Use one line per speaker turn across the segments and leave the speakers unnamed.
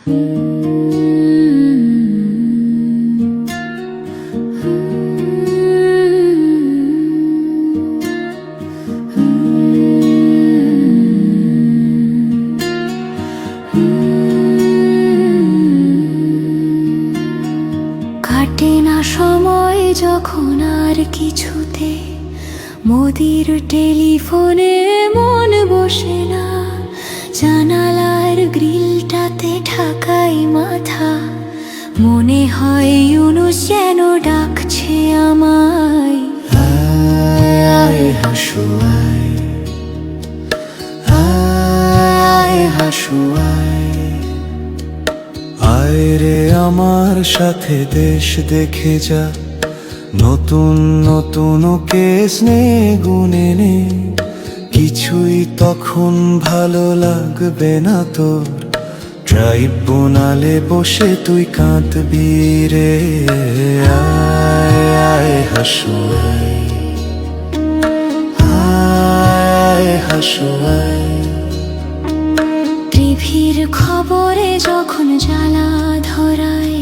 কাটে না সময় যখন আর কিছুতে, মোদির টেলিফোনে মন বসে না, জানালার গ্রিলটাতে ঠাকাই মাথা, মনে হয় ইউনুস যেন ডাকছে আমায়।
আয় হাসু আয়, আয় হাসু আয়, আয় রে আমার সাথে দেশ দেখে যা, নতুন নতুন কেস নে গুনে নে, কিছুই তখন ভালো লাগবে না তোর, ট্রাইব্যুনালে বসে তুই কাঁদবি রে। আয় আয় হাসু আয়, আয় হাসু আয়,
টিভির খবরে যখন জ্বালা ধরায়,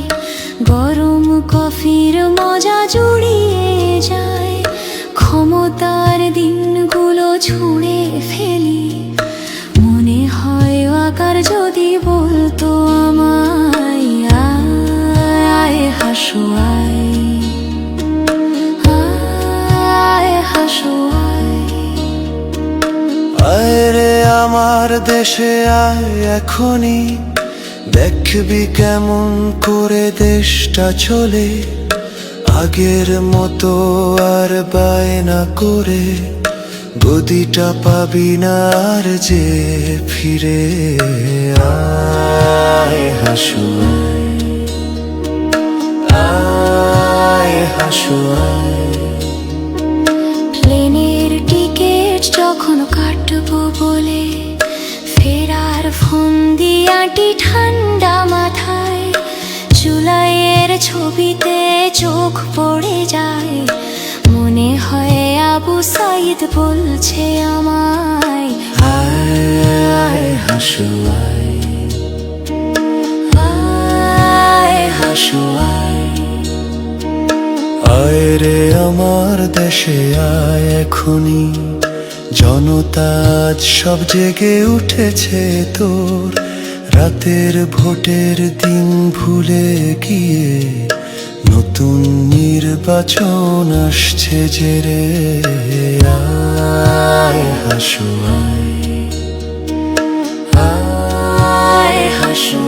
গরম কফির মজা জুড়িয়ে যায়, ক্ষমতার দিনগুলো ছুঁড়ে ফেলি, মনে হয় আকার যদি বলতো আমায়। আয় হাসু আয়, আয় হাসু আয়,
আয় রে আমার দেশে আয় এখনই, দেখবি কেমন করে দেশটা চলে, আগের মতো আর বায়না করে গদিটা পাবি না আর যে ফিরে। আয় হাসু আয়, আয় হাসু আয়,
প্লেনের টিকিট যখন কাটবো বলে, ফেরার ফোন দিয়াটি ঠান্ডা মাথায়, জুলাইয়ের ছবিতে চোখ পড়ে যায়, মনে হয় আবু সাইদ বলছে আমায়।
আয় হাসু আয়,
আয়
হাসু আয়, আয় রে আমার দেশে আয় এখনই, জনতা আজ সব জেগে উঠেছে তোর, রাতের ভোটের দিন ভুলে গিয়ে নতুন নির্বাচন আসছে যে রে। আয় হাসু আয়,
আয় হাসু